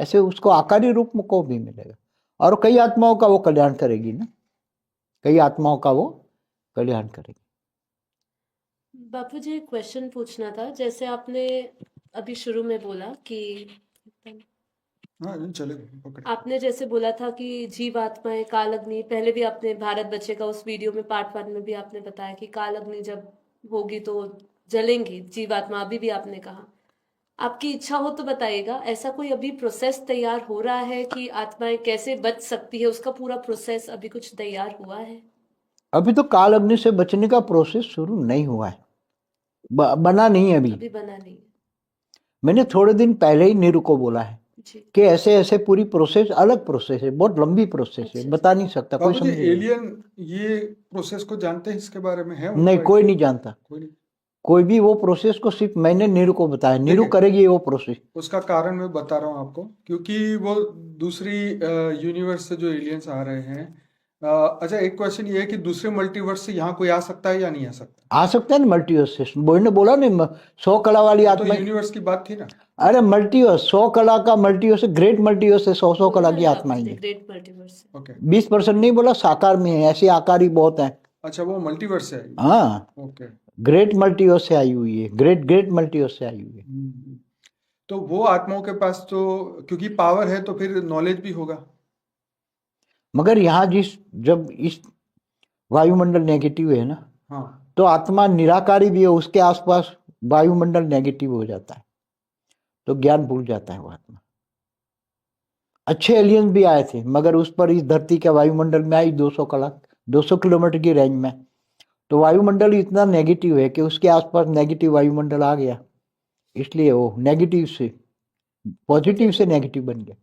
ऐसे उसको आकारी रूप में को भी मिलेगा। और कई आत्माओं का वो कल्याण करेगी ना, कई आत्माओं का वो कल्याण करेगी। बापू जी एक क्वेश्चन पूछना था, जैसे आपने अभी शुरू में बोला कि हाँ चलेगा, पकड़। आपने जैसे बोला था कि जीव आत्माएं काल अग्नि, पहले भी आपने भारत बच्चे का उस वीडियो में पार्ट 1 में भी आपने बताया कि काल अग्नि जब होगी तो जलेंगी जीवात्मा, अभी भी आपने कहा। आपकी इच्छा हो तो बताइएगा, ऐसा कोई अभी प्रोसेस तैयार हो रहा है कि आत्माएं कैसे बच सकती है, उसका पूरा प्रोसेस अभी कुछ तैयार हुआ है? अभी तो काल अग्नि से बचने का प्रोसेस शुरू नहीं हुआ है, बना नहीं है अभी बना नहीं है। मैंने थोड़े दिन पहले ही नीरू को बोला है जी। कि ऐसे ऐसे पूरी प्रोसेस, अलग प्रोसेस है, बहुत लंबी प्रोसेस है, अच्छा। बता नहीं सकता कोई, बाबू जी समझेगा एलियन ये प्रोसेस को जानते हैं, इसके बारे में है उनको नहीं, कोई idea? नहीं जानता, कोई नहीं। कोई भी वो प्रोसेस को सिर्फ मैंने नीरू को बताया, नीरू देखिए, करेगी वो प्रोसेस। उसका कारण मैं बता रहा हूँ आपको, क्योंकि वो दूसरी यूनिवर्स से जो एलियंस आ रहे हैं। अच्छा, एक क्वेश्चन ये है कि दूसरे मल्टीवर्स से यहाँ कोई आ सकता है या नहीं आ सकता? आ सकता है ना मल्टीवर्स से, बोल ने बोला नहीं 100 कला वाली तो आत्मा। यूनिवर्स की बात थी ना। अरे मल्टीवर्स 100 कला का मल्टीवर्स, ग्रेट मल्टीवर्स है, 100 कला की आत्माएं है। Great multiverse. ओके, 20% नहीं बोला, साकार में है, ऐसी आकारी बहुत है। अच्छा वो मल्टीवर्स से आई। हाँ, ओके। ग्रेट मल्टीवर्स से आई हुई है, ग्रेट ग्रेट मल्टीवर्स से आई हुई है। तो वो आत्माओं के पास तो क्योंकि पावर है तो फिर नॉलेज भी होगा। मगर यहाँ जब इस वायुमंडल नेगेटिव है ना, हाँ, तो आत्मा निराकारी भी है, उसके आसपास वायुमंडल नेगेटिव हो जाता है तो ज्ञान भूल जाता है वो आत्मा। अच्छे एलियंस भी आए थे, मगर उस पर इस धरती के वायुमंडल में आई 200 किलोमीटर की रेंज में, तो वायुमंडल इतना नेगेटिव है कि उसके आसपास नेगेटिव वायुमंडल आ गया, इसलिए वो नेगेटिव से पॉजिटिव से नेगेटिव बन गया।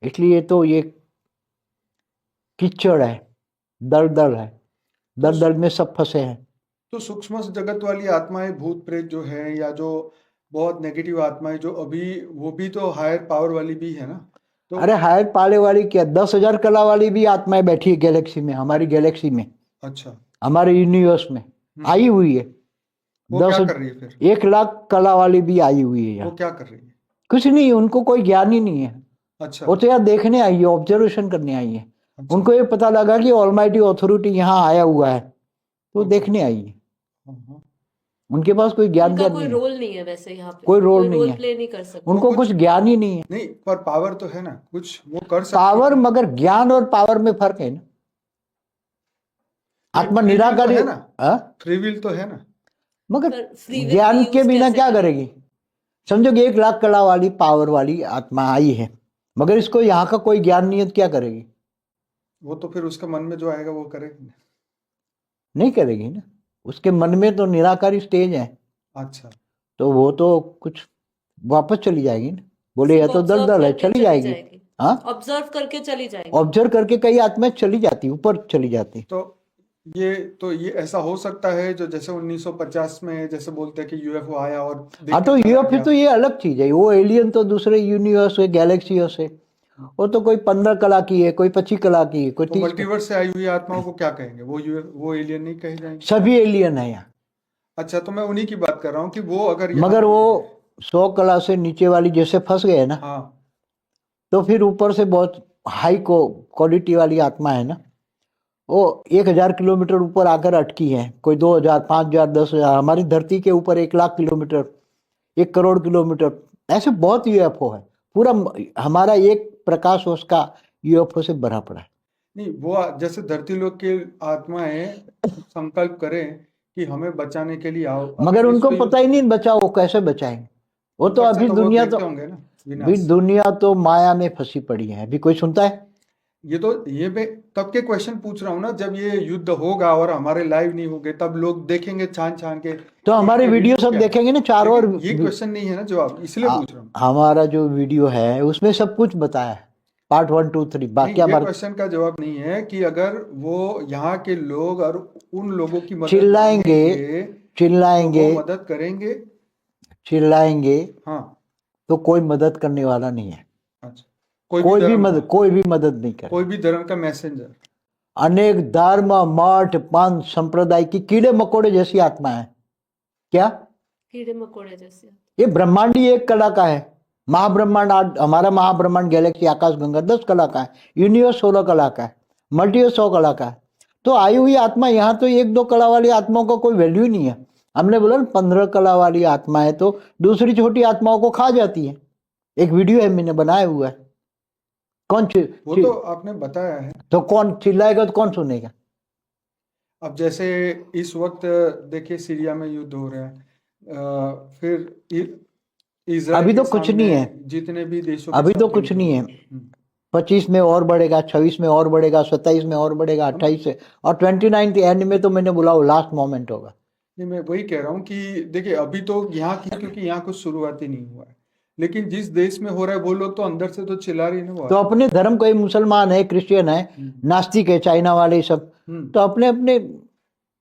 इसलिए तो ये कीचड़ है, दलदल है, दलदल में सब फंसे हैं। तो सूक्ष्म जगत वाली आत्माएं, भूत प्रेत जो है, या जो बहुत नेगेटिव आत्माएं जो अभी, वो भी तो हायर पावर वाली भी है ना। तो अरे हायर पाले वाली क्या, 10,000 कला वाली भी आत्माएं बैठी है गैलेक्सी में, हमारी गैलेक्सी में, अच्छा, हमारे यूनिवर्स में आई हुई है। वो क्या कर रही है फिर? 1,00,000 कला वाली भी आई हुई है वो यहाँ। क्या कर रही है? कुछ नहीं, उनको कोई ज्ञान ही नहीं है, अच्छा, वो तो यहाँ देखने आई है, ऑब्जर्वेशन करने आई है। अच्छा। उनको ये पता लगा कि ऑलमाइटी अथॉरिटी यहाँ आया हुआ है, तो अच्छा। देखने आई है। हाँ। उनके पास कोई ज्ञान उनका कोई नहीं है, रोल नहीं है वैसे यहाँ पे, कोई रोल नहीं है, प्ले नहीं कर सकते। उनको कुछ ज्ञान ही नहीं है। नहीं, पर पावर तो है ना, कुछ वो कर सकती पावर, है। मगर ज्ञान और पावर में फर्क है ना। आत्मा निराकारी है ना, हाँ? फ्री विल तो है ना, मगर पर free will ज्ञान use के बिना कैसे क्या करें? करेगी? समझो कि 1,00,000 कला वाली पावर वाली आत्मा आई है, मगर इसको यहाँ का कोई ज्ञान नहीं है तो क्या करेगी? वो तो फिर उसके मन में जो आएगा वो करेगी ना। नहीं करेगी ना, उसके मन में तो निराकारी स्टेज है। अच्छा, तो वो तो कुछ वापस चली जाएगी ना, बोले यह तो दलदल है, चली जाएगी। हाँ, ऑब्जर्व करके चली जाएगी। ऑब्जर्व करके कई आत्माएं चली जाती, ऊपर चली जाती। तो ये ऐसा हो सकता है जो जैसे 1950 में जैसे बोलते हैं कि यूएफओ आया और देख हाँ, के तो चला यूएफओ गया। तो ये अलग चीज है, वो एलियन तो दूसरे यूनिवर्स है, गैलेक्सियों से, वो तो कोई 15 कला की है, कोई 25 कला की है, कोई तो 30। मल्टीवर्स से आई हुई आत्माओं को क्या कहेंगे? वो एलियन नहीं कहे जाएंगे? सभी एलियन है यहाँ। अच्छा, तो मैं उन्हीं की बात कर रहा हूँ कि वो अगर यहाँ मगर वो 100 कला से नीचे वाली जैसे फंस गए ना, हाँ, तो फिर ऊपर से बहुत हाई क्वालिटी वाली आत्मा है ना, वो 1,000 किलोमीटर ऊपर आकर अटकी है, कोई 2,000, 5,000, 10,000, हमारी धरती के ऊपर 1,00,000 किलोमीटर, 1 करोड़ किलोमीटर, ऐसे बहुत यूएफओ है। पूरा हमारा एक प्रकाश वर्ष का यूएफओ से भरा पड़ा है। नहीं, वो जैसे धरती लोग की आत्माएं संकल्प करें कि हमें बचाने के लिए आओ, मगर उनको विश्व पता ही नहीं बचा, वो कैसे बचाएंगे? वो तो ऊपर से अभी वो दुनिया देखते तो होंगे ना अभी विनाश। दुनिया तो माया में फंसी पड़ी है, अभी कोई सुनता है? ये मैं तब के क्वेश्चन पूछ रहा हूँ ना, जब ये युद्ध होगा और हमारे लाइव नहीं होंगे तब लोग देखेंगे छान छान के, तो हमारे ये वीडियो सब क्या है? देखेंगे ना चारों ओर। लेकिन ये क्वेश्चन नहीं है ना जवाब, इसलिए पूछ रहा हूँ। हमारा जो वीडियो है उसमें सब कुछ बताया है, पार्ट 1, 2, 3, नहीं, बाकी ये हमारे क्वेश्चन का जवाब नहीं है कि अगर वो यहाँ के लोग और उन लोगों की मदद चिल्लाएंगे, मांगेंगे, चिल्लाएंगे, तो वो मदद करेंगे। चिल्लाएंगे हाँ, तो कोई मदद करने वाला नहीं है। अच्छा, कोई भी मदद नहीं करे। कोई भी धर्म का मैसेंजर। अनेक धर्म, मठ, पंथ, संप्रदाय की कीड़े मकोड़े जैसी आत्मा है। क्या कीड़े मकोड़े जैसे। ये ब्रह्मांड ही एक कला का है। महाब्रह्मांड, हमारा महाब्रह्मांड गैलेक्सी आकाश गंगा 10 कला का है, यूनिवर्स 16 कला का है, मल्टीवर्स 100 कला का है। तो आई हुई आत्मा, यहाँ तो 1-2 कला वाली आत्माओं को कोई वैल्यू नहीं है। हमने बोला 15 कला वाली आत्मा है तो दूसरी छोटी आत्माओं को खा जाती है। एक वीडियो है, मैंने बनाया हुआ है। कौन वो तो आपने बताया है। तो कौन चिल्लाएगा तो कौन सुनेगा? अब जैसे इस वक्त देखिए सीरिया में युद्ध हो रहा है, फिर इजराइल अभी तो के कुछ सामने नहीं है, जितने भी देशों के अभी तो साथ कुछ युद्ध नहीं है। हो रहा है। 25 में और बढ़ेगा, 26 में और बढ़ेगा, 27 में और बढ़ेगा, 28 से, और 29 एंड में तो मैंने बोला वो लास्ट मोमेंट होगा। नहीं, मैं वही कह रहा हूँ कि देखिए अभी तो यहाँ की, क्योंकि यहाँ कुछ शुरुआत ही नहीं हुआ है, लेकिन जिस देश में हो रहा है वो लोग तो अंदर से तो चिल्ला रही ना वो। तो अपने धर्म, कोई मुसलमान है, क्रिश्चियन है, नास्तिक है, चाइना वाले सब, तो अपने अपने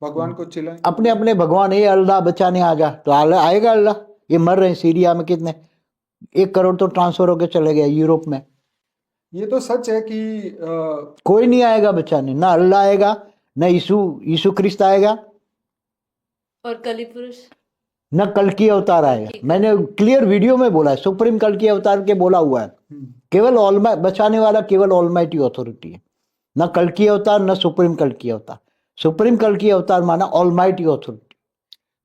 भगवान को चिल्लाएंगे। अपने अपने भगवान, ये अल्लाह बचाने आ जा, तो आएगा अल्लाह। ये मर रहे हैं सीरिया में कितने, 1 करोड़ तो ट्रांसफर होके चले गए यूरोप में। ये तो सच है कि कोई नहीं आएगा बचाने, ना अल्लाह आएगा, ना यीशु क्रिस्त आएगा, और कली पुरुष न कल की अवतार आएगा। मैंने क्लियर वीडियो में बोला है, सुप्रीम कल की अवतार के बोला हुआ है। केवल बचाने वाला केवल ऑलमाइटी अथॉरिटी है, न कल की अवतार न सुप्रीम कल की अवतार। सुप्रीम कल की अवतार माना ऑलमाइटी अथॉरिटी।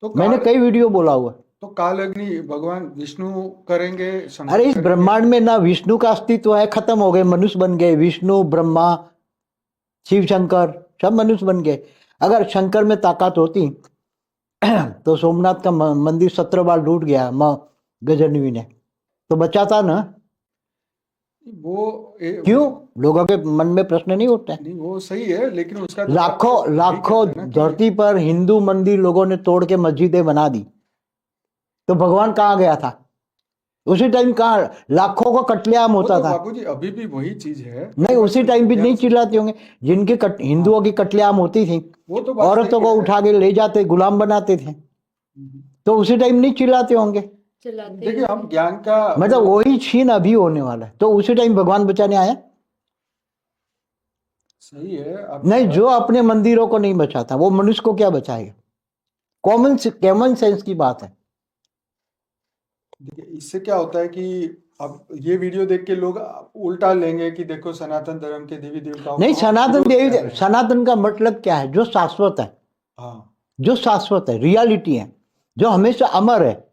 तो मैंने कई वीडियो बोला हुआ। तो काल अग्नि भगवान विष्णु करेंगे, शंकर अरे इस करेंगे। ब्रह्मांड में ना विष्णु का अस्तित्व है, खत्म हो गए, मनुष्य बन गए। विष्णु, ब्रह्मा, शिव शंकर सब मनुष्य बन गए। अगर शंकर में ताकत होती तो सोमनाथ का मंदिर 17 बार लूट गया माँ गजनवी ने, तो बचाता ना। क्यों? लोगों के मन में प्रश्न नहीं उठता है? नहीं, वो सही है, लेकिन उसका लाखों धरती पर हिंदू मंदिर लोगों ने तोड़ के मस्जिदें बना दी, तो भगवान कहाँ गया था उसी टाइम? कहाँ लाखों का कत्लेआम होता था? बाबूजी अभी भी वही चीज है। नहीं, उसी टाइम भी नहीं चिल्लाते होंगे। जिनके हिंदुओं की कत्लेआम होती थी, वो तो औरतों को उठा के ले जाते, गुलाम बनाते थे, तो उसी टाइम नहीं चिल्लाते होंगे। देखिए हम ज्ञान का मतलब वही छीन अभी होने वाला है, तो उसी टाइम भगवान बचाने आया। सही है। नहीं, जो अपने मंदिरों को नहीं बचाता वो मनुष्य को क्या बचाएगा? कॉमन सेंस की बात है। देखिए इससे क्या होता है कि अब ये वीडियो देख के लोग उल्टा लेंगे कि देखो सनातन धर्म के देवी देवताओं नहीं, को सनातन का मतलब क्या है? जो शाश्वत है। हाँ, जो शाश्वत है, रियलिटी है, जो हमेशा अमर है,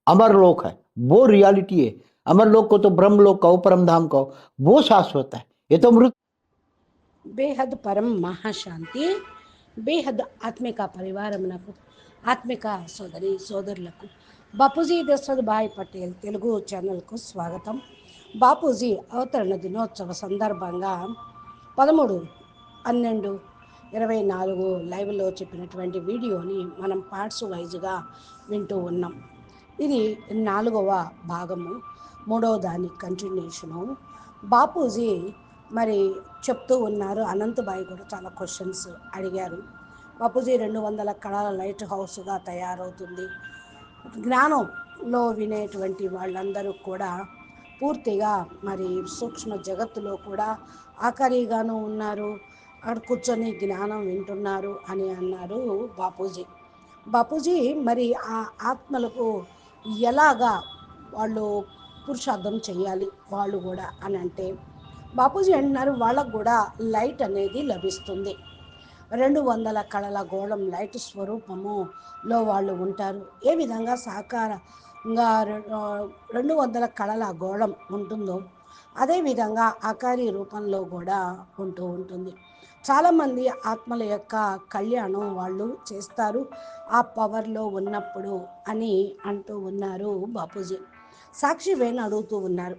अमर लोक है, वो रियलिटी है। अमर लोक को तो ब्रह्म लोक कहो, परम धाम कहो, वो शाश्वत है। ये तो मृत బేహద్ పరం మహాశాంతి, బేహద్ ఆత్మిక పరివారమునకు, ఆత్మిక సోదరి సోదరులకు బాపూజీ దశరథ్ భాయ్ పటేల్ తెలుగు ఛానల్కు స్వాగతం. బాపూజీ అవతరణ దినోత్సవ సందర్భంగా 13/12/24 లైవ్లో చెప్పినటువంటి వీడియోని మనం పార్ట్స్ వైజ్గా వింటూ ఉన్నాం. ఇది 4వ భాగము, 3వ దాని కంటిన్యూషను. బాపూజీ మరి చెప్తూ ఉన్నారు. అనంతబాయి కూడా చాలా క్వశ్చన్స్ అడిగారు. బాపూజీ 200 కళల లైట్ హౌస్గా తయారవుతుంది. జ్ఞానంలో వినేటువంటి వాళ్ళందరూ కూడా పూర్తిగా మరి సూక్ష్మ జగత్తులో కూడా ఆఖరిగాను ఉన్నారు, అక్కడ కూర్చొని జ్ఞానం వింటున్నారు అని అన్నారు బాపూజీ. బాపూజీ మరి ఆ ఆత్మలకు ఎలాగా వాళ్ళు పురుషార్థం చేయాలి వాళ్ళు కూడా అని అంటే, బాపూజీ అంటున్నారు వాళ్ళకు కూడా లైట్ అనేది లభిస్తుంది. 200 కళల గోళం లైట్ స్వరూపములో వాళ్ళు ఉంటారు. ఏ విధంగా సాకారంగా 200 కళల గోళం ఉంటుందో అదేవిధంగా ఆకారి రూపంలో కూడా ఉంటూ ఉంటుంది. చాలామంది ఆత్మల యొక్క కళ్యాణం వాళ్ళు చేస్తారు ఆ పవర్లో ఉన్నప్పుడు అని అంటూ ఉన్నారు బాపూజీ. సాక్షి వేణు అడుగుతూ ఉన్నారు,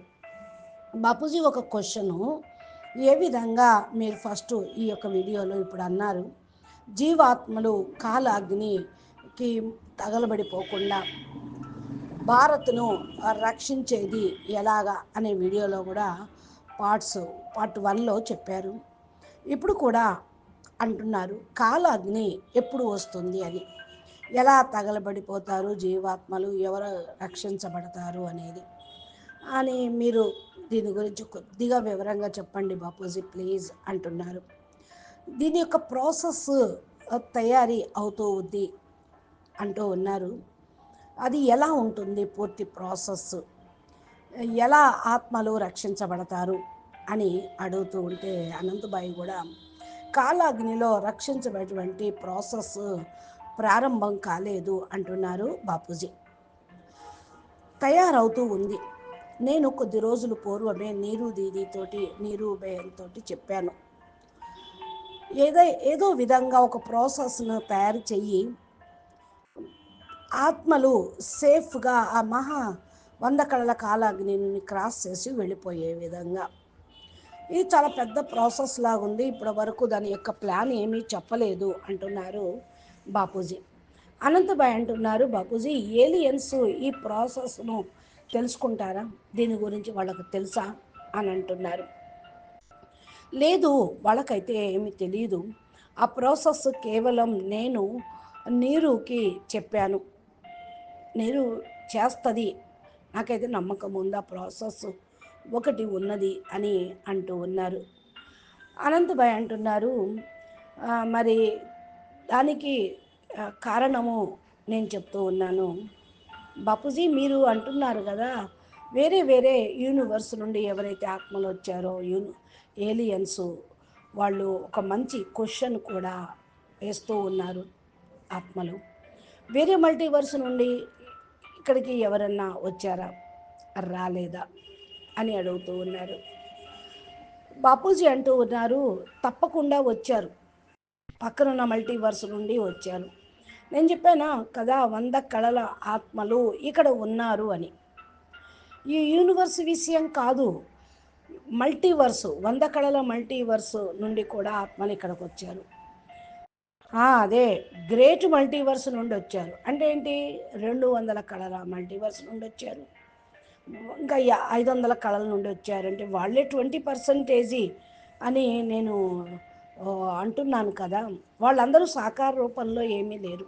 బాపూజీ ఒక క్వశ్చను, ఏ విధంగా మీరు ఫస్ట్ ఈ యొక్క వీడియోలో ఇప్పుడు అన్నారు జీవాత్మలు కాలాగ్నికి తగలబడిపోకుండా భారత్ను రక్షించేది ఎలాగా అనే వీడియోలో కూడా పార్ట్ 1లో చెప్పారు. ఇప్పుడు కూడా అంటున్నారు కాలాగ్ని ఎప్పుడు వస్తుంది అని, ఎలా తగలబడిపోతారు జీవాత్మలు, ఎవరు రక్షించబడతారు అనేది అని మీరు దీని గురించి కొద్దిగా వివరంగా చెప్పండి బాపూజీ ప్లీజ్ అంటున్నారు. దీని యొక్క ప్రాసెస్ తయారీ అవుతూ ఉంది అంటూ ఉన్నారు. అది ఎలా ఉంటుంది పూర్తి ప్రాసెస్, ఎలా ఆత్మలు రక్షించబడతారు అని అడుగుతూ ఉంటే అనంతబాయి కూడా కాలాగ్నిలో రక్షించబడినటువంటి ప్రాసెస్ ప్రారంభం కాలేదు అంటున్నారు బాపూజీ. తయారవుతూ ఉంది. నేను కొద్ది రోజులు పూర్వమే నీరు బేయంతో చెప్పాను, ఏదో విధంగా ఒక ప్రాసెస్ను తయారు చెయ్యి, ఆత్మలు సేఫ్గా ఆ 100 కళల కాలాగ్నిని క్రాస్ చేసి వెళ్ళిపోయే విధంగా. ఇది చాలా పెద్ద ప్రాసెస్ లాగుంది, ఇప్పటి వరకు దాని యొక్క ప్లాన్ ఏమీ చెప్పలేదు అంటున్నారు బాపూజీ. అనంతబాయ్ అంటున్నారు, బాపూజీ ఏలియన్స్ ఈ ప్రాసెస్ను తెలుసుకుంటారా, దీని గురించి వాళ్ళకు తెలుసా అని అంటున్నారు. లేదు, వాళ్ళకైతే ఏమీ తెలియదు. ఆ ప్రాసెస్ కేవలం నేను నీరుకి చెప్పాను, నీరు చేస్తుంది, నాకైతే నమ్మకం ఉంది ఆ ప్రాసెస్ ఒకటి ఉన్నది అని అంటూ ఉన్నారు. అనంతభాయ్ అంటున్నారు, మరి దానికి కారణము నేను చెప్తూ ఉన్నాను. బాపూజీ మీరు అంటున్నారు కదా, వేరే వేరే యూనివర్స్ నుండి ఎవరైతే ఆత్మలు వచ్చారో ఏలియన్స్, వాళ్ళు ఒక మంచి క్వశ్చన్ కూడా వేస్తూ ఉన్నారు. ఆత్మలు వేరే మల్టీవర్స్ నుండి ఇక్కడికి ఎవరన్నా వచ్చారా, రాలేదా అని అడుగుతూ ఉన్నారు. బాపూజీ అంటూ ఉన్నారు, తప్పకుండా వచ్చారు, పక్కనున్న మల్టీవర్స్ నుండి వచ్చారు. నేను చెప్పానా కదా 100 కళల ఆత్మలు ఇక్కడ ఉన్నారు అని. ఈ యూనివర్స్ విషయం కాదు, మల్టీవర్స్ 100 కళల మల్టీవర్స్ నుండి కూడా ఆత్మలు ఇక్కడికి వచ్చారు. అదే గ్రేట్ మల్టీవర్స్ నుండి వచ్చారు అంటే ఏంటి, 200 కళల మల్టీవర్స్ నుండి వచ్చారు, ఇంకా 500 కళల నుండి వచ్చారంటే వాళ్ళే 20% అని నేను అంటున్నాను కదా. వాళ్ళందరూ సాకార రూపంలో ఏమీ లేరు,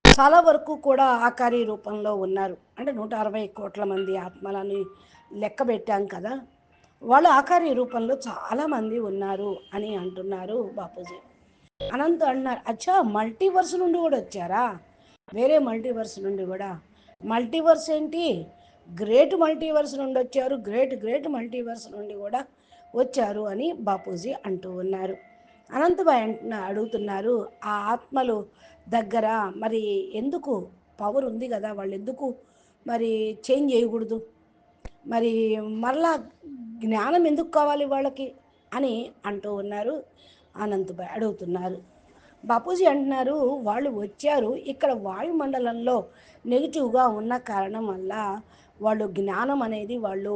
చాలా వరకు కూడా ఆకారీ రూపంలో ఉన్నారు. అంటే 160 కోట్ల మంది ఆత్మలని లెక్క పెట్టాం కదా, వాళ్ళు ఆకారీ రూపంలో చాలామంది ఉన్నారు అని అంటున్నారు బాపూజీ. అనంత్ అన్నారు, అచ్చా మల్టీవర్స్ నుండి కూడా వచ్చారా, వేరే మల్టీవర్స్ నుండి కూడా. మల్టీవర్స్ ఏంటి, గ్రేట్ మల్టీవర్స్ నుండి వచ్చారు, గ్రేట్ మల్టీవర్స్ నుండి కూడా వచ్చారు అని బాపూజీ అంటూ ఉన్నారు. అనంతబాయ్ అడుగుతున్నారు, ఆ ఆత్మలు దగ్గర మరి ఎందుకు పవర్ ఉంది కదా, వాళ్ళు ఎందుకు మరి చేంజ్ చేయకూడదు, మరి మరలా జ్ఞానం ఎందుకు కావాలి వాళ్ళకి అని అంటూ ఉన్నారు. అనంతబాయ్ అడుగుతున్నారు. బాపూజీ అంటున్నారు, వాళ్ళు వచ్చారు, ఇక్కడ వాయుమండలంలో నెగిటివ్గా ఉన్న కారణం వల్ల వాళ్ళు జ్ఞానం అనేది వాళ్ళు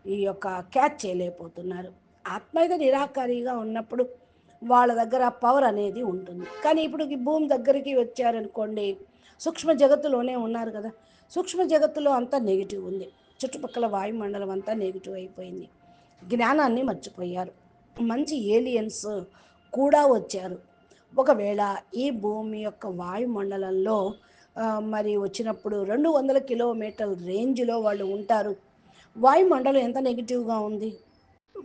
ఈ యొక్క క్యాచ్ చేయలేకపోతున్నారు. ఆత్మ అయితే నిరాకారిగా ఉన్నప్పుడు వాళ్ళ దగ్గర పవర్ అనేది ఉంటుంది. కానీ ఇప్పుడు ఈ భూమి దగ్గరికి వచ్చారనుకోండి, సూక్ష్మ జగత్తులోనే ఉన్నారు కదా, సూక్ష్మ జగత్తులో అంతా నెగిటివ్ ఉంది, చుట్టుపక్కల వాయుమండలం అంతా నెగిటివ్ అయిపోయింది, జ్ఞానాన్ని మర్చిపోయారు. మంచి ఏలియన్స్ కూడా వచ్చారు. ఒకవేళ ఈ భూమి యొక్క వాయుమండలంలో మరి వచ్చినప్పుడు 200 కిలోమీటర్ల రేంజ్లో వాళ్ళు ఉంటారు. వాయుమండలం ఎంత నెగిటివ్గా ఉంది,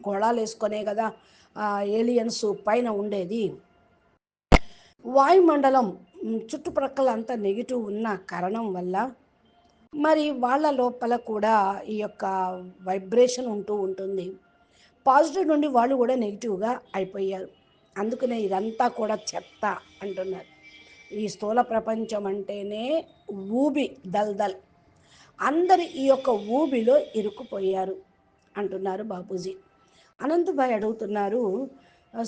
గోళాలు వేసుకొనే కదా ఏలియన్స్ పైన ఉండేది. వాయుమండలం చుట్టుప్రక్కల అంతా నెగిటివ్ ఉన్న కారణం వల్ల మరి వాళ్ళ లోపల కూడా ఈ యొక్క వైబ్రేషన్ ఉంటూ ఉంటుంది. పాజిటివ్ నుండి వాళ్ళు కూడా నెగిటివ్గా అయిపోయారు. అందుకనే ఇదంతా కూడా చెత్త అంటున్నారు. ఈ స్థూల ప్రపంచం అంటేనే ఊబి, దల్దల్, అందరు ఈ యొక్క ఊబిలో ఇరుక్కుపోయారు అంటున్నారు బాపూజీ. అనంతభాయ్ అడుగుతున్నారు,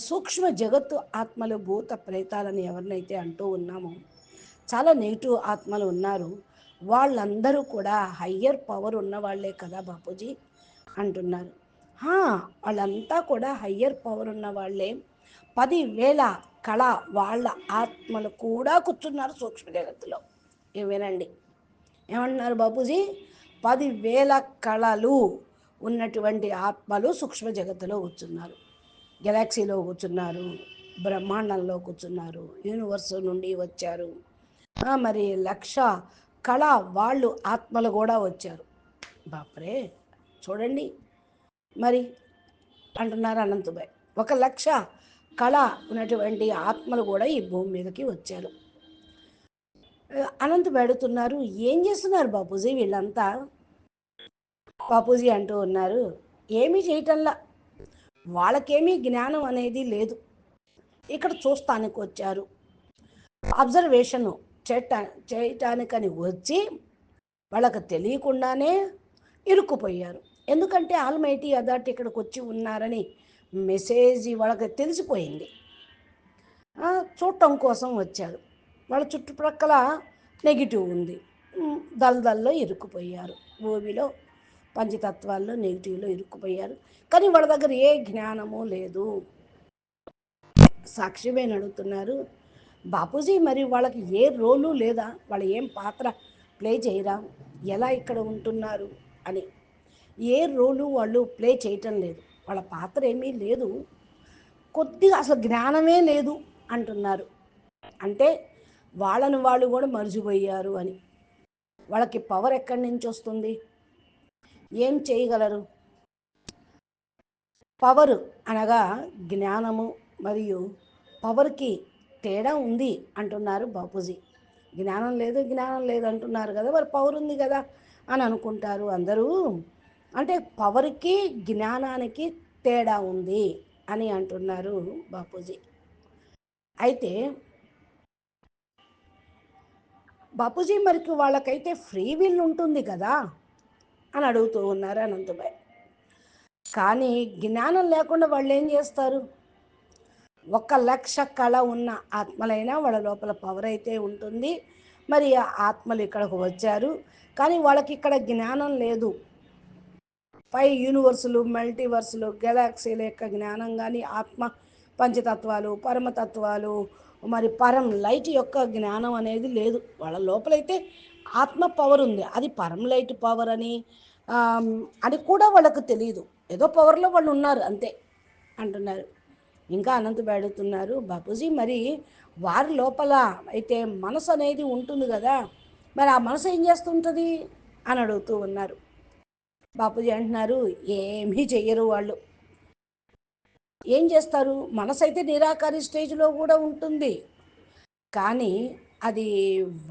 సూక్ష్మ జగత్తు ఆత్మలు భూత ప్రేతాలని ఎవరినైతే అంటూ ఉన్నామో చాలా నెగిటివ్ ఆత్మలు ఉన్నారు, వాళ్ళందరూ కూడా హయ్యర్ పవర్ ఉన్న వాళ్ళే కదా బాపూజీ అంటున్నారు. వాళ్ళంతా కూడా హయ్యర్ పవర్ ఉన్న వాళ్ళే. 10,000 కళ వాళ్ళ ఆత్మలు కూడా కూర్చున్నారు సూక్ష్మ జగత్తులో. వినండి ఏమంటున్నారు బాపూజీ, 10,000 కళలు ఉన్నటువంటి ఆత్మలు సూక్ష్మ జగత్తులో కూర్చున్నారు, గెలాక్సీలో కూర్చున్నారు, బ్రహ్మాండంలో కూర్చున్నారు, యూనివర్స్ నుండి వచ్చారు. మరి 1,00,000 కళ వాళ్ళు ఆత్మలు కూడా వచ్చారు. బాప్రే, చూడండి మరి అంటున్నారు అనంతభాయ్. 1,00,000 కళ ఉన్నటువంటి ఆత్మలు కూడా ఈ భూమి మీదకి వచ్చారు. అనంత్ పెడుతున్నారు, ఏం చేస్తున్నారు బాపూజీ వీళ్ళంతా? బాపూజీ అంటూ ఉన్నారు, ఏమీ చేయటంలా, వాళ్ళకేమీ జ్ఞానం అనేది లేదు, ఇక్కడ చూస్తానికి వచ్చారు, అబ్జర్వేషన్ చేయటానికని వచ్చి వాళ్ళకి తెలియకుండానే ఇరుక్కుపోయారు. ఎందుకంటే ఆల్మైటీ అథారిటీ ఇక్కడికి వచ్చి ఉన్నారని మెసేజ్ వాళ్ళకి తెలిసిపోయింది. చూడటం కోసం వచ్చారు. వాళ్ళ చుట్టుప్రక్కల నెగిటివ్ ఉంది, దళదల్లో ఇరుక్కుపోయారు, భూమిలో పంచతత్వాల్లో నెగిటివ్లో ఇరుక్కుపోయారు. కానీ వాళ్ళ దగ్గర ఏ జ్ఞానము లేదు. సాక్షిమేని అడుగుతున్నారు, బాపూజీ మరి వాళ్ళకి ఏ రోలు లేదా, వాళ్ళు ఏం పాత్ర ప్లే చేయరా, ఎలా ఇక్కడ ఉంటున్నారు అని. ఏ రోలు వాళ్ళు ప్లే చేయటం లేదు, వాళ్ళ పాత్ర ఏమీ లేదు, కొద్దిగా అసలు జ్ఞానమే లేదు అంటున్నారు. అంటే వాళ్ళని వాళ్ళు కూడా మర్చిపోయారు అని. వాళ్ళకి పవర్ ఎక్కడి నుంచి వస్తుంది, ఏం చేయగలరు? పవర్ అనగా జ్ఞానము మరియు పవర్కి తేడా ఉంది అంటున్నారు బాపూజీ. జ్ఞానం లేదు అంటున్నారు కదా, మరి పవర్ ఉంది కదా అని అనుకుంటారు అందరూ. అంటే పవర్కి జ్ఞానానికి తేడా ఉంది అని అంటున్నారు బాపూజీ. అయితే బాపూజీ మరికి వాళ్ళకైతే ఫ్రీ విల్ ఉంటుంది కదా అని అడుగుతూ ఉన్నారు అనంతభాయ్. కానీ జ్ఞానం లేకుండా వాళ్ళు ఏం చేస్తారు? 1,00,000 కళ ఉన్న ఆత్మలైనా వాళ్ళ లోపల పవర్ అయితే ఉంటుంది. మరి ఆ ఆత్మలు ఇక్కడికి వచ్చారు, కానీ వాళ్ళకి ఇక్కడ జ్ఞానం లేదు. 5 యూనివర్సులు, మల్టీవర్సులు, గెలాక్సీల యొక్క జ్ఞానం కానీ, ఆత్మ పంచతత్వాలు, పరమతత్వాలు, మరి పరం లైట్ యొక్క జ్ఞానం అనేది లేదు. వాళ్ళ లోపలైతే ఆత్మ పవర్ ఉంది, అది పరం లైట్ పవర్ అని అది కూడా వాళ్ళకు తెలియదు. ఏదో పవర్లో వాళ్ళు ఉన్నారు అంతే అంటున్నారు. ఇంకా అనంత్ అడుగుతున్నారు, బాపూజీ మరి వారి లోపల అయితే మనసు అనేది ఉంటుంది కదా, మరి ఆ మనసు ఏం చేస్తుంటుంది అని అడుగుతూ ఉన్నారు. బాపూజీ అంటున్నారు, ఏమీ చెయ్యరు వాళ్ళు. ఏం చేస్తారు? మనసు అయితే నిరాకారి స్టేజ్లో కూడా ఉంటుంది, కానీ అది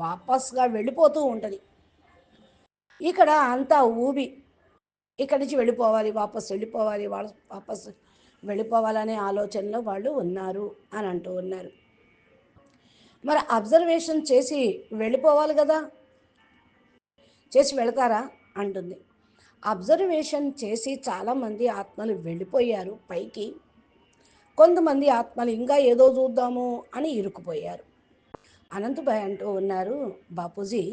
వాపస్గా వెళ్ళిపోతూ ఉంటుంది. ఇక్కడ అంతా ఊబి, ఇక్కడి నుంచి వెళ్ళిపోవాలి, వాపస్ వెళ్ళిపోవాలి, వాపస్ వెళ్ళిపోవాలనే ఆలోచనలో వాళ్ళు ఉన్నారు అని అంటూ ఉన్నారు. మరి అబ్జర్వేషన్ చేసి వెళ్ళిపోవాలి కదా, చేసి వెళతారా అంటుంది. అబ్జర్వేషన్ చేసి చాలామంది ఆత్మలు వెళ్ళిపోయారు పైకి, కొంతమంది ఆత్మలు ఇంకా ఏదో చూద్దాము అని ఇరుక్కుపోయారు. అనంతభాయ్ అంటూ ఉన్నారు, బాపూజీ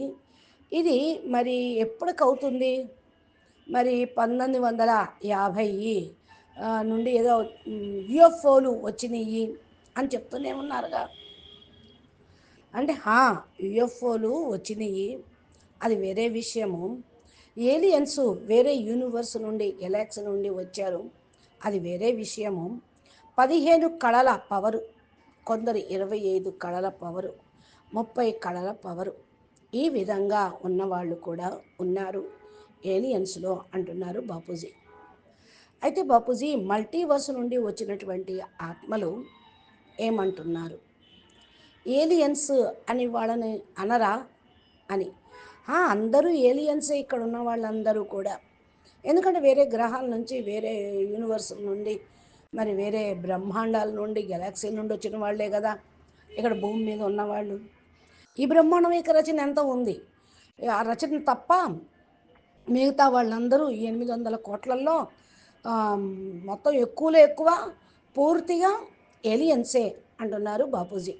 ఇది మరి ఎప్పటికవుతుంది? మరి 1950 నుండి ఏదో యుఎఫ్ఓలు వచ్చినాయి అని చెప్తూనే ఉన్నారుగా. అంటే యుఎఫ్ఓలు వచ్చినాయి, అది వేరే విషయము. ఏలియన్స్ వేరే యూనివర్స్ నుండి, గెలాక్సీ నుండి వచ్చారు, అది వేరే విషయము. 15 కళల పవరు, కొందరు 25 కళల పవరు, 30 కళల పవరు, ఈ విధంగా ఉన్నవాళ్ళు కూడా ఉన్నారు ఏలియన్స్లో అంటున్నారు బాపూజీ. అయితే బాపూజీ మల్టీవర్స్ నుండి వచ్చినటువంటి ఆత్మలు ఏమంటున్నారు? ఏలియన్స్ అని వాళ్ళని అనరా అని. అందరూ ఏలియన్సే ఇక్కడ ఉన్న వాళ్ళందరూ కూడా. ఎందుకంటే వేరే గ్రహాల నుంచి, వేరే యూనివర్స్ నుండి, మరి వేరే బ్రహ్మాండాల నుండి, గెలాక్సీల నుండి వచ్చిన వాళ్ళే కదా ఇక్కడ భూమి మీద ఉన్నవాళ్ళు. ఈ బ్రహ్మాండం యొక్క రచన ఎంత ఉంది, ఆ రచన తప్ప మిగతా వాళ్ళందరూ 800 కోట్లలో మొత్తం ఎక్కువలో ఎక్కువ పూర్తిగా ఏలియన్సే అంటున్నారు బాపూజీ.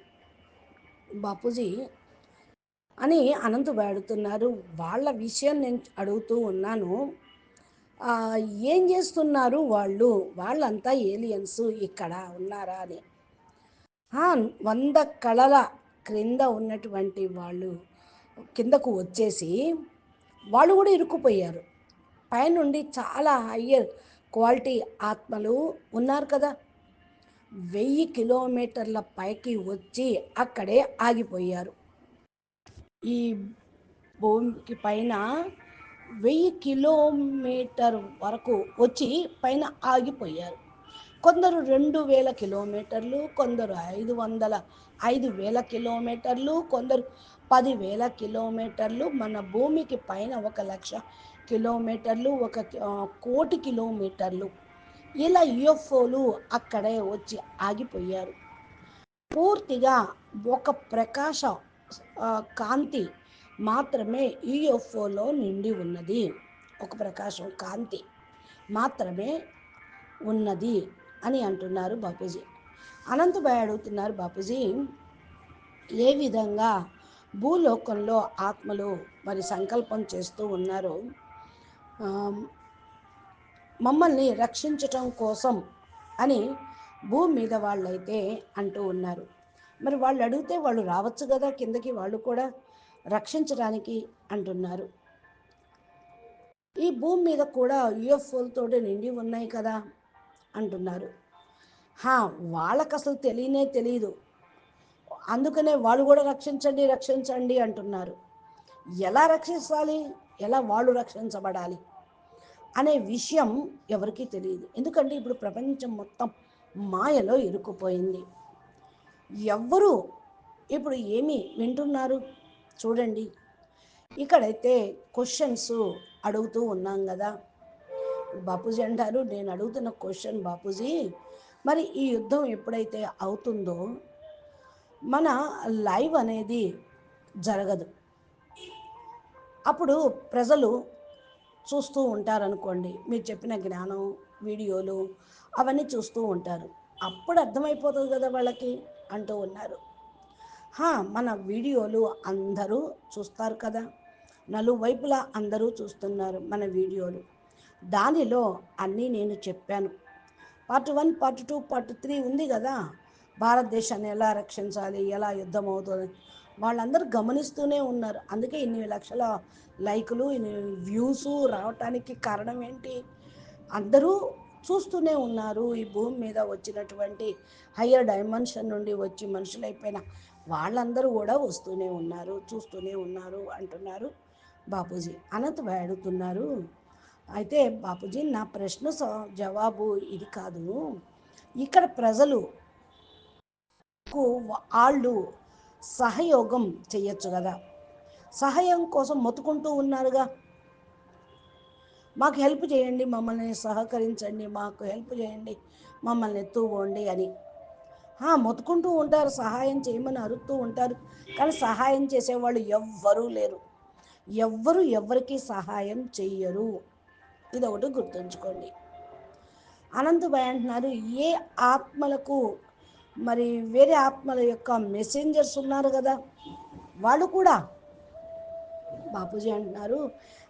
బాపూజీ అని అనంత్ అడుగుతున్నారు, వాళ్ళ విషయం నేను అడుగుతూ ఉన్నాను, ఏం చేస్తున్నారు వాళ్ళు, వాళ్ళంతా ఏలియన్స్ ఇక్కడ ఉన్నారా అని. 100 కళల క్రింద ఉన్నటువంటి వాళ్ళు కిందకు వచ్చేసి వాళ్ళు కూడా ఇరుక్కుపోయారు. పైనుండి చాలా హయ్యర్ క్వాలిటీ ఆత్మలు ఉన్నారు కదా, 1000 కిలోమీటర్ల పైకి వచ్చి అక్కడే ఆగిపోయారు. ఈ భూమికి పైన 1000 కిలోమీటర్ వరకు వచ్చి పైన ఆగిపోయారు. కొందరు 2000 కిలోమీటర్లు, కొందరు 5,000 కిలోమీటర్లు, కొందరు 10,000 కిలోమీటర్లు, మన భూమికి పైన 1,00,000 కిలోమీటర్లు, 1,00,00,000 కిలోమీటర్లు ఇలా యుఎఫ్ఓలు అక్కడే వచ్చి ఆగిపోయారు. పూర్తిగా ఒక ప్రకాశ కాంతి మాత్రమే యుఎఫ్ఓలో నిండి ఉన్నది. ఒక ప్రకాశం కాంతి మాత్రమే ఉన్నది అని అంటున్నారు బాపూజీ. అనంతభాయ్ అడుగుతున్నారు, బాపూజీ ఏ విధంగా భూలోకంలో ఆత్మలు మరి సంకల్పం చేస్తూ ఉన్నారు మమ్మల్ని రక్షించటం కోసం అని భూమి మీద వాళ్ళైతే అంటూ ఉన్నారు. మరి వాళ్ళు అడిగితే వాళ్ళు రావచ్చు కదా కిందకి, వాళ్ళు కూడా రక్షించడానికి అంటున్నారు. ఈ భూమి మీద కూడా యుఎఫ్ఓలతో నిండి ఉన్నాయి కదా అంటున్నారు. వాళ్ళకు అసలు తెలియదు, అందుకనే వాళ్ళు కూడా రక్షించండి రక్షించండి అంటున్నారు. ఎలా రక్షించాలి, ఎలా వాళ్ళు రక్షించబడాలి అనే విషయం ఎవరికీ తెలియదు. ఎందుకంటే ఇప్పుడు ప్రపంచం మొత్తం మాయలో ఇరుక్కుపోయింది. ఎవ్వరూ ఇప్పుడు ఏమి వింటున్నారు చూడండి. ఇక్కడైతే క్వశ్చన్స్ అడుగుతూ ఉన్నాం కదా. బాపూజీ అంటారు, నేను అడుగుతున్న క్వశ్చన్ బాపూజీ, మరి ఈ యుద్ధం ఎప్పుడైతే అవుతుందో మన లైవ్ అనేది జరగదు. అప్పుడు ప్రజలు చూస్తూ ఉంటారనుకోండి, మీరు చెప్పిన జ్ఞానం వీడియోలు అవన్నీ చూస్తూ ఉంటారు. అప్పుడు అర్థమైపోతుంది కదా వాళ్ళకి అంటూ ఉన్నారు. మన వీడియోలు అందరూ చూస్తారు కదా, నలువైపులా అందరూ చూస్తున్నారు మన వీడియోలు. దానిలో అన్నీ నేను చెప్పాను. పార్ట్ 1, పార్ట్ 2, పార్ట్ 3 ఉంది కదా. భారతదేశాన్ని ఎలా రక్షించాలి, ఎలా యుద్ధం అవుతుంది, వాళ్ళందరూ గమనిస్తూనే ఉన్నారు. అందుకే ఇన్ని లక్షల లైకులు, ఇన్ని వ్యూస్ రావటానికి కారణం ఏంటి? అందరూ చూస్తూనే ఉన్నారు. ఈ భూమి మీద వచ్చినటువంటి హయ్యర్ డైమెన్షన్ నుండి వచ్చి మనుషులైపోయిన వాళ్ళందరూ కూడా వస్తూనే ఉన్నారు, చూస్తూనే ఉన్నారు అంటున్నారు బాపూజీ. అనంతభాయ్ అడుగుతున్నారు, అయితే బాపూజీ నా ప్రశ్న జవాబు ఇది కాదు. ఇక్కడ ప్రజలు వాళ్ళు సహయోగం చెయ్యొచ్చు కదా, సహాయం కోసం మొత్తుకుంటూ ఉన్నారుగా, మాకు హెల్ప్ చేయండి, మమ్మల్ని సహకరించండి, మాకు హెల్ప్ చేయండి, మమ్మల్ని ఎత్తుకోండి అని మొత్తుకుంటూ ఉంటారు, సహాయం చేయమని అరుస్తూ ఉంటారు. కానీ సహాయం చేసేవాళ్ళు ఎవ్వరూ లేరు. ఎవరికి సహాయం చెయ్యరు. ఇది ఒకటి గుర్తుంచుకోండి. అనంతభాయ్ అంటున్నారు, ఏ ఆత్మలకు మరి వేరే ఆత్మల యొక్క మెసెంజర్స్ ఉన్నారు కదా, వాళ్ళు కూడా. బాపూజీ అంటున్నారు,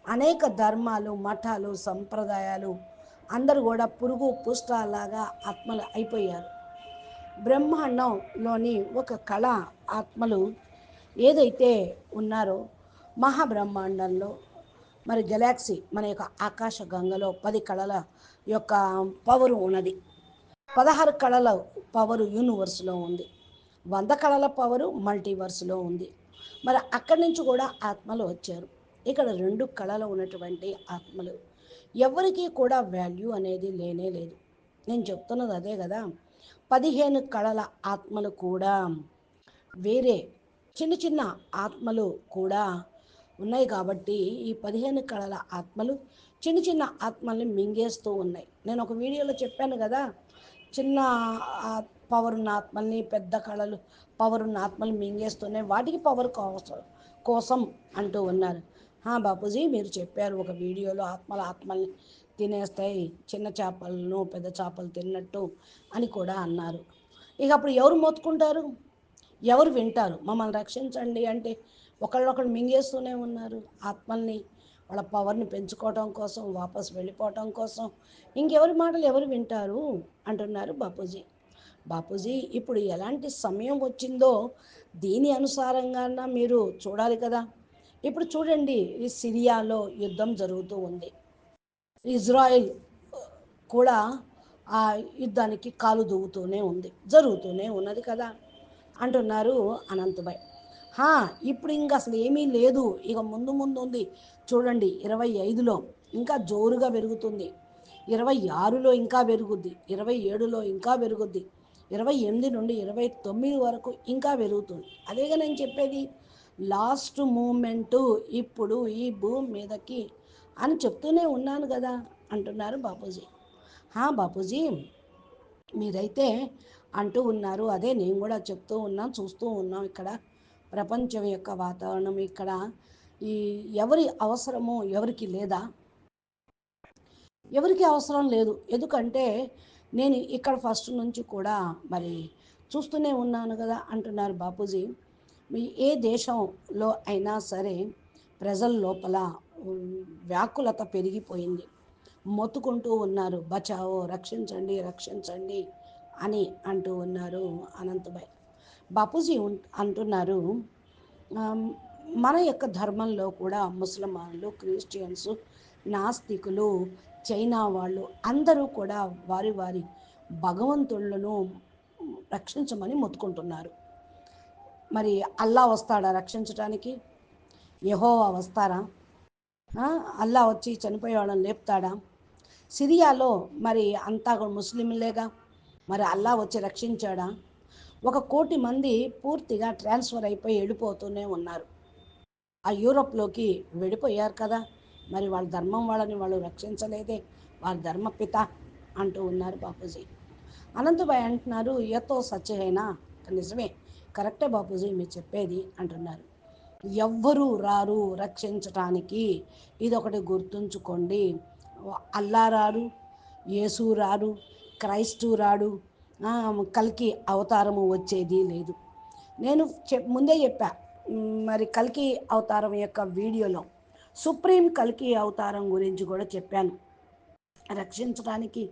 అనేక ధర్మాలు, మఠాలు, సంప్రదాయాలు అందరూ కూడా పురుగు పుష్టాలాగా ఆత్మలు అయిపోయారు. బ్రహ్మాండంలోని ఒక కళ ఆత్మలు ఏదైతే ఉన్నారో మహాబ్రహ్మాండంలో మరి గెలాక్సీ మన యొక్క ఆకాశ గంగలో 10 కళల యొక్క పవరు ఉన్నది. 16 కళల పవరు యూనివర్స్లో ఉంది. 100 కళల పవరు మల్టీవర్స్లో ఉంది. మరి అక్కడి నుంచి కూడా ఆత్మలు వచ్చారు. ఇక్కడ 2 కళలు ఉన్నటువంటి ఆత్మలు ఎవరికి కూడా వాల్యూ అనేది లేనే లేదు. నేను చెప్తున్నది అదే కదా. 15 కళల ఆత్మలు కూడా వేరే చిన్న చిన్న ఆత్మలు కూడా ఉన్నాయి కాబట్టి ఈ 15 కళల ఆత్మలు చిన్న చిన్న ఆత్మల్ని మింగేస్తూ ఉన్నాయి. నేను ఒక వీడియోలో చెప్పాను కదా, చిన్న పవర్ ఉన్న ఆత్మల్ని పెద్ద కళలు పవర్ ఉన్న ఆత్మలు మింగేస్తున్నాయి, వాటికి పవర్ కోసం అంటూ ఉన్నారు. బాపూజీ మీరు చెప్పారు ఒక వీడియోలో ఆత్మల్ని తినేస్తాయి, చిన్న చేపలను పెద్ద చేపలు తిన్నట్టు అని కూడా అన్నారు. ఇక అప్పుడు ఎవరు మోతుకుంటారు, ఎవరు వింటారు? మమ్మల్ని రక్షించండి అంటే ఒకళ్ళొకళ్ళు మింగేస్తూనే ఉన్నారు ఆత్మల్ని. వాళ్ళ పవర్ని పెంచుకోవటం కోసం, వాపస్ వెళ్ళిపోవటం కోసం ఇంకెవరి మాటలు ఎవరు వింటారు అంటున్నారు బాపూజీ. బాపూజీ ఇప్పుడు ఎలాంటి సమయం వచ్చిందో దీని అనుసారంగా మీరు చూడాలి కదా. ఇప్పుడు చూడండి, ఈ సిరియాలో యుద్ధం జరుగుతూ ఉంది. ఇజ్రాయిల్ కూడా ఆ యుద్ధానికి కాలు దువ్వుతూనే ఉంది, జరుగుతూనే ఉన్నది కదా అంటున్నారు అనంతభాయ్. ఇప్పుడు ఇంకా అసలు ఏమీ లేదు, ఇక ముందు ఉంది. చూడండి 25లో ఇంకా జోరుగా పెరుగుతుంది, 26లో ఇంకా పెరుగుద్ది, 27లో ఇంకా పెరుగుద్ది, 28 నుండి 29 వరకు ఇంకా పెరుగుతుంది. అదేగా నేను చెప్పేది. లాస్ట్ మూమెంటు ఇప్పుడు ఈ భూమి మీదకి అని చెప్తూనే ఉన్నాను కదా అంటున్నారు బాపూజీ. బాపూజీ మీరైతే అంటూ ఉన్నారు, అదే నేను కూడా చెప్తూ ఉన్నాం, చూస్తూ ఉన్నాం ఇక్కడ ప్రపంచం యొక్క వాతావరణం, ఇక్కడ ఈ ఎవరి అవసరమో ఎవరికి లేదా? ఎవరికి అవసరం లేదు. ఎందుకంటే నేను ఇక్కడ ఫస్ట్ నుంచి కూడా మరి చూస్తూనే ఉన్నాను కదా అంటున్నారు బాపూజీ. ఏ దేశంలో అయినా సరే ప్రజల లోపల వ్యాకులత పెరిగిపోయింది, మొత్తుకుంటూ ఉన్నారు, బచావో, రక్షించండి రక్షించండి అని అంటూ ఉన్నారు అనంతభాయ్. బాపూజీ అంటున్నారు, మన యొక్క ధర్మంలో కూడా ముస్లిమాన్లు, క్రిస్టియన్స్, నాస్తికులు, చైనా వాళ్ళు అందరూ కూడా వారి వారి భగవంతులను రక్షించమని మొత్తుకుంటున్నారు. మరి అల్లా వస్తాడా రక్షించడానికి? యెహోవా వస్తారా? అల్లా వచ్చి చనిపోయే వాళ్ళని లేపుతాడా? సిరియాలో మరి అంతా కూడా ముస్లింలేగా, మరి అల్లా వచ్చి రక్షించాడా? 1,00,00,000 మంది పూర్తిగా ట్రాన్స్ఫర్ అయిపోయి వెళ్ళిపోతూనే ఉన్నారు, ఆ యూరోప్లోకి వెళ్ళిపోయారు కదా. మరి వాళ్ళ ధర్మం వాళ్ళని వాళ్ళు రక్షించలేదే, వాళ్ళ ధర్మపిత అంటూ ఉన్నారు బాపూజీ. అనంతభాయ్ అంటున్నారు, ఏతో సత్యహేనా, నిజమే, కరెక్టే బాపూజీ మీరు చెప్పేది అంటున్నారు. ఎవ్వరూ రారు రక్షించటానికి, ఇదొకటి గుర్తుంచుకోండి. అల్లా రాడు, యేసు రాడు, క్రైస్తు రాడు, కల్కి అవతారము వచ్చేది లేదు. నేను ముందే చెప్పా, మరి కల్కి అవతారం యొక్క వీడియోలో సుప్రీం కల్కి అవతారం గురించి కూడా చెప్పాను. రక్షించడానికి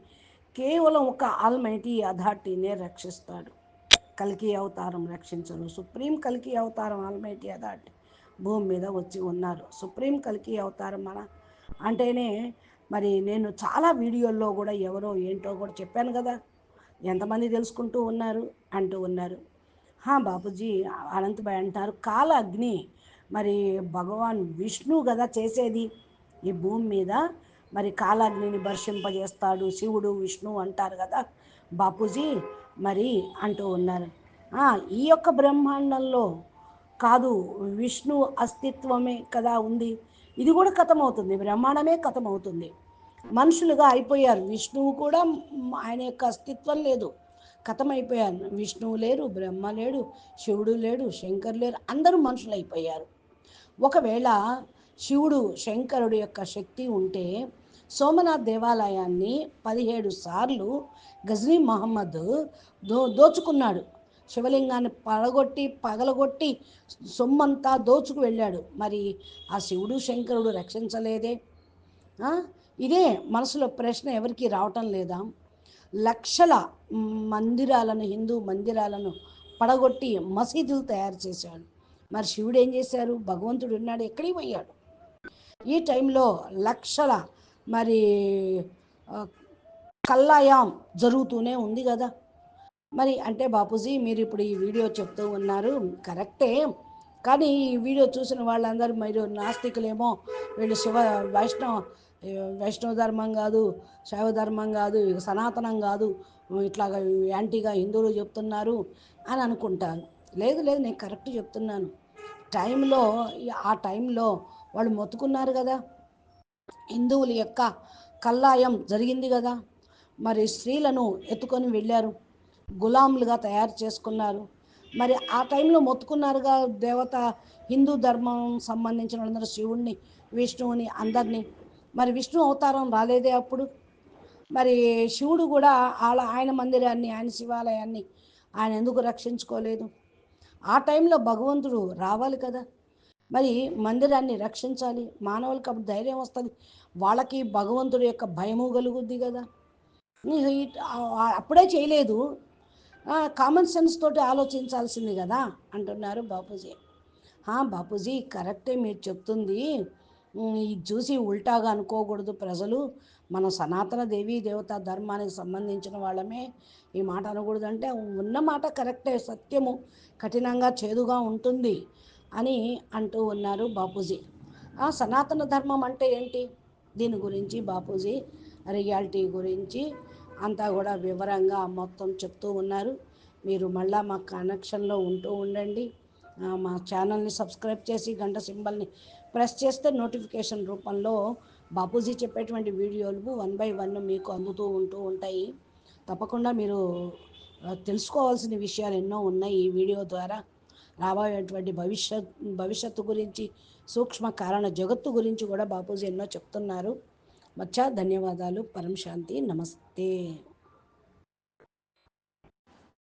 కేవలం ఒక ఆల్మైటీ అథారిటీనే రక్షిస్తాడు, కల్కి అవతారం రక్షించరు. సుప్రీం కల్కి అవతారం ఆల్మైటీ అథారిటీ భూమి మీద వచ్చి ఉన్నారు. సుప్రీం కల్కి అవతారం అంటేనే మరి నేను చాలా వీడియోల్లో కూడా ఎవరో ఏంటో కూడా చెప్పాను కదా, ఎంతమంది తెలుసుకుంటూ ఉన్నారు అంటూ ఉన్నారు. బాపూజీ అనంతభాయ్ అంటారు, కాల అగ్ని మరి భగవాన్ విష్ణు కదా చేసేది ఈ భూమి మీద, మరి కాలాగ్నిని వర్షింపజేస్తాడు శివుడు విష్ణు అంటారు కదా బాపూజీ మరి అంటూ ఉన్నారు. ఈ యొక్క బ్రహ్మాండంలో కాదు, విష్ణు అస్తిత్వమే కదా ఉంది, ఇది కూడా కథమవుతుంది, బ్రహ్మాండమే కథమవుతుంది. మనుషులుగా అయిపోయారు, విష్ణువు కూడా ఆయన యొక్క అస్తిత్వం లేదు, కథమైపోయారు. విష్ణువు లేరు, బ్రహ్మ లేడు, శివుడు లేడు, శంకర్ లేరు, అందరూ మనుషులు అయిపోయారు. ఒకవేళ శివుడు శంకరుడు యొక్క శక్తి ఉంటే సోమనాథ్ దేవాలయాన్ని 17 సార్లు గజ్నీ మహమ్మద్ దోచుకున్నాడు, శివలింగాన్ని పగలగొట్టి సొమ్మంతా దోచుకు వెళ్ళాడు. మరి ఆ శివుడు శంకరుడు రక్షించలేదే? ఇదే మనసులో ప్రశ్న ఎవరికి రావటం లేదా? లక్షల మందిరాలను, హిందూ మందిరాలను పడగొట్టి మసీదులు తయారు చేశాడు. మరి శివుడు ఏం చేశారు? భగవంతుడు ఉన్నాడు, ఎక్కడికి పోయాడు? ఈ టైంలో లక్షల మరి కల్లాయాం జరుగుతూనే ఉంది కదా. మరి అంటే బాపూజీ మీరు ఇప్పుడు ఈ వీడియో చెప్తూ ఉన్నారు, కరెక్టే, కానీ ఈ వీడియో చూసిన వాళ్ళందరూ మీరు నాస్తికులేమో, వీళ్ళు వైష్ణవ ధర్మం కాదు, శైవ ధర్మం కాదు, సనాతనం కాదు, ఇట్లాగా యాంటీగా హిందువులు చెప్తున్నారు అని అనుకుంటారు. లేదు నేను కరెక్ట్ చెప్తున్నాను. ఆ టైంలో వాళ్ళు మొత్తుకున్నారు కదా, హిందువుల యొక్క కల్లాయం జరిగింది కదా, మరి స్త్రీలను ఎత్తుకొని వెళ్ళారు, గులాంలుగా తయారు చేసుకున్నారు. మరి ఆ టైంలో మొత్తుకున్నారుగా దేవత, హిందూ ధర్మం సంబంధించిన వాళ్ళందరూ శివుణ్ణి, విష్ణువుని, అందరినీ. మరి విష్ణు అవతారం రాలేదే అప్పుడు? మరి శివుడు కూడా ఆయన మందిరాన్ని, ఆయన శివాలయాన్ని ఆయన ఎందుకు రక్షించుకోలేదు? ఆ టైంలో భగవంతుడు రావాలి కదా, మరి మందిరాన్ని రక్షించాలి, మానవులకు అప్పుడు ధైర్యం వస్తుంది, వాళ్ళకి భగవంతుడి యొక్క భయము కలుగుద్ది కదా. అప్పుడే చేయలేదు, కామన్ సెన్స్ తోటి ఆలోచించాల్సింది కదా అంటున్నారు బాపూజీ. బాపూజీ కరెక్టే మీరు చెప్తుంది, ఇది చూసి ఉల్టాగా అనుకోకూడదు ప్రజలు, మన సనాతన దేవీ దేవతా ధర్మానికి సంబంధించిన వాళ్ళమే ఈ మాట అనకూడదు. అంటే ఉన్న మాట కరెక్టే, సత్యము కఠినంగా చేదుగా ఉంటుంది అని అంటూ ఉన్నారు బాపూజీ. సనాతన ధర్మం అంటే ఏంటి, దీని గురించి బాపూజీ రియాలిటీ గురించి అంతా కూడా వివరంగా మొత్తం చెప్తూ ఉన్నారు. మీరు మళ్ళా మా కనెక్షన్లో ఉంటూ ఉండండి. మా ఛానల్ని సబ్స్క్రైబ్ చేసి గంట సింబల్ని ప్రెస్ చేస్తే నోటిఫికేషన్ రూపంలో బాపూజీ చెప్పేటువంటి వీడియోలు 1 బై 1 మీకు అందుతూ ఉంటాయి. తప్పకుండా మీరు తెలుసుకోవాల్సిన విషయాలు ఎన్నో ఉన్నాయి ఈ వీడియో ద్వారా. రాబోయేటువంటి భవిష్యత్తు గురించి, సూక్ష్మ కారణ జగత్తు గురించి కూడా బాపూజీ ఎన్నో చెప్తున్నారు. మచ్చా ధన్యవాదాలు. పరం శాంతి. నమస్తే.